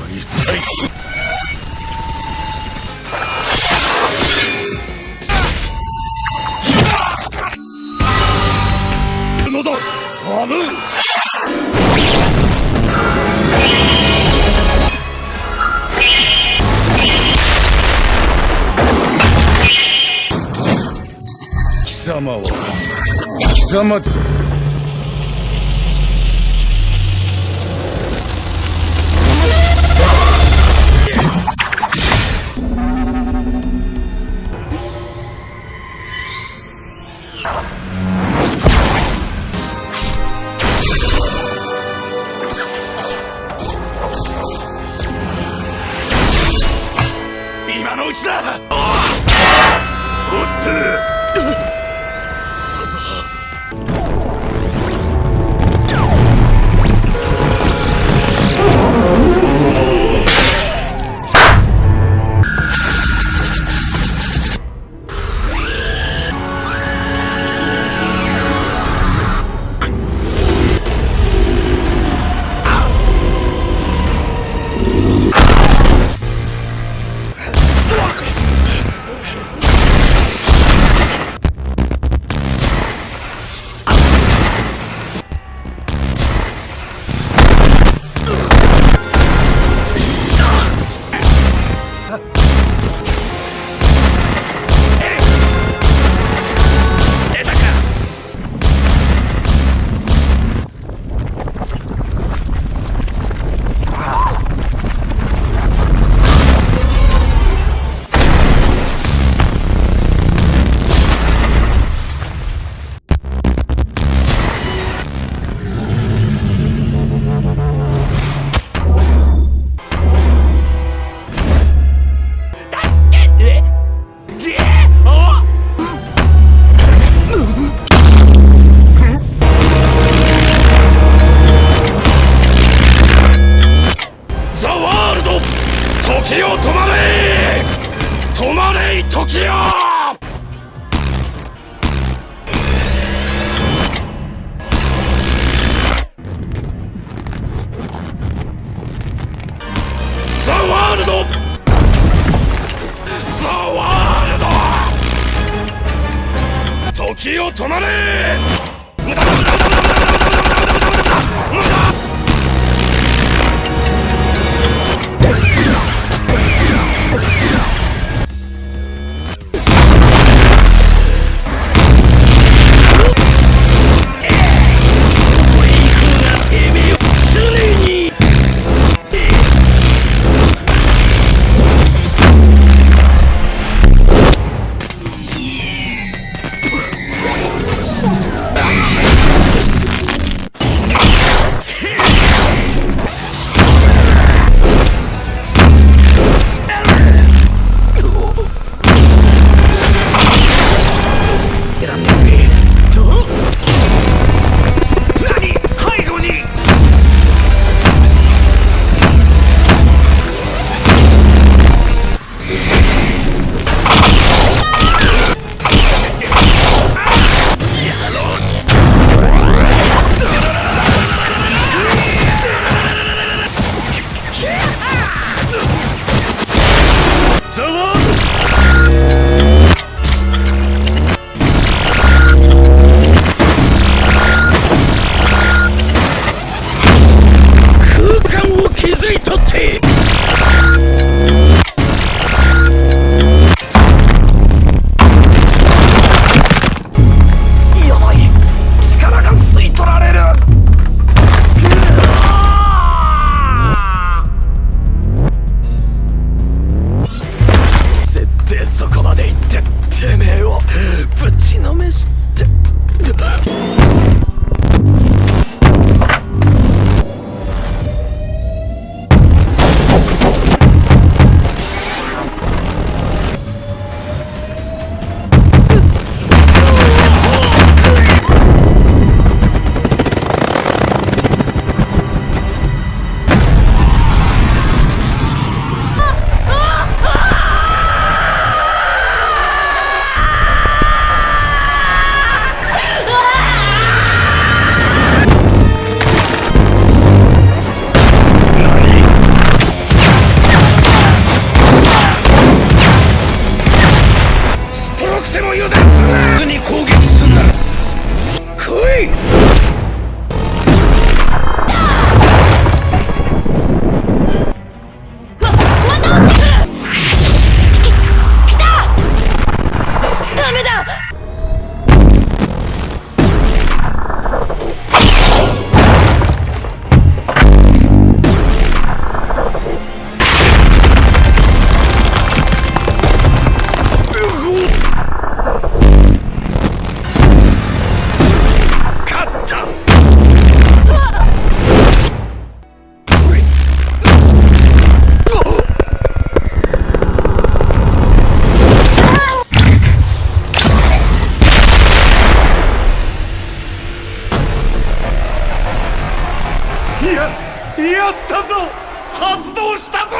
一体。のだアム貴様は貴様今のうちだ。おっと時よ止まれ止まれ時よザ・ワールドザ・ワールド時よ止まれ無駄だ無駄だ無駄だ無駄だ無駄だたぞ、発動したぞ。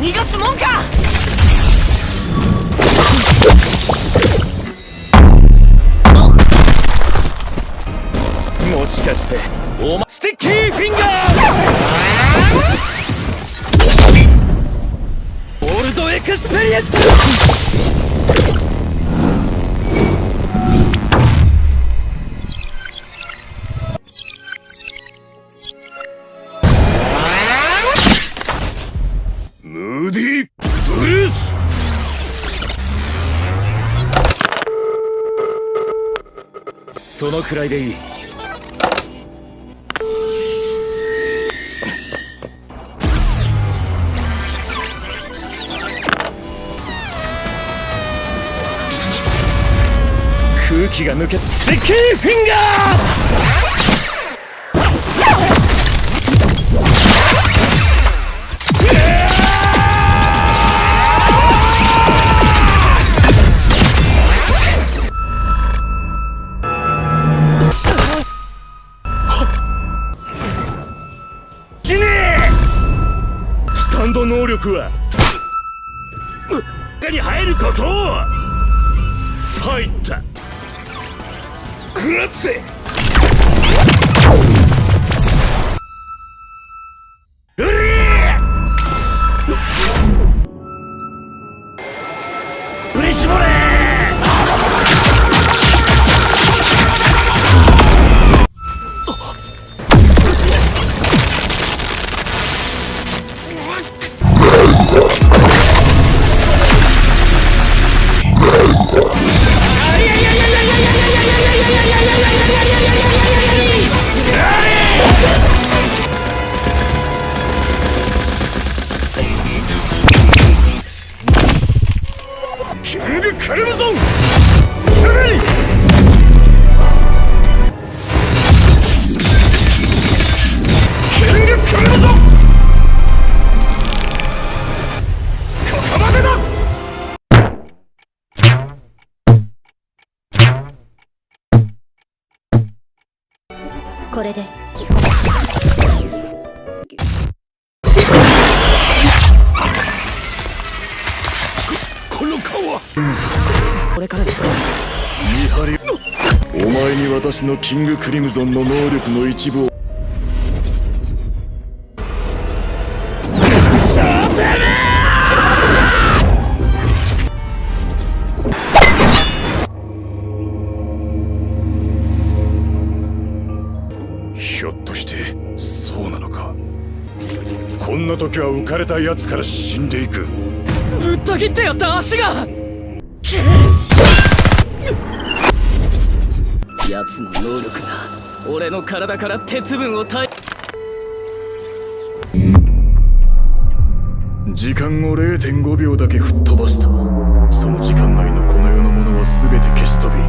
逃がすもんか。もしかしてお前スティッキーフィンガーオールドエクスペリエンス。ムーディーブルース。そのくらいでいい。空気が抜けスティッキーフィンガー。スタンド能力は中に入ることを。入った。グラッツェ。うりー振り絞れ。キングクリムゾンすぐに。キングクリムゾンここまでだ。これでこの顔は。これからです。見張り。お前に私のキングクリムゾンの能力の一部を。ひょっとしてそうなのか。こんな時は浮かれたやつから死んでいく。ぶった切ってやった足が。奴の能力が俺の体から鉄分を時間を 0.5 秒だけ吹っ飛ばした。その時間内のこの世のものは全て消し飛び、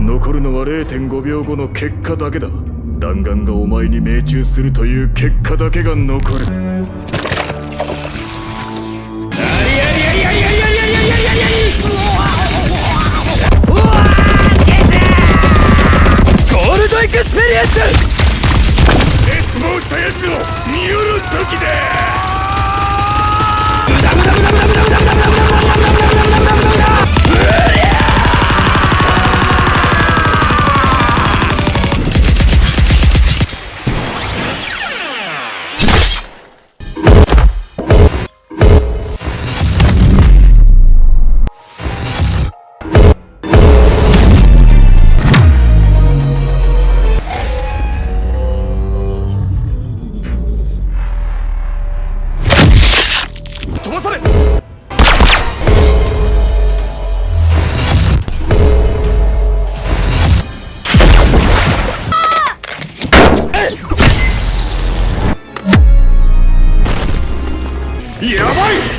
残るのは 0.5 秒後の結果だけだ。弾丸がお前に命中するという結果だけが残る。ゴールドエクスペリエンス。絶望したやつを見よる時だ。飛ばされ。いやばい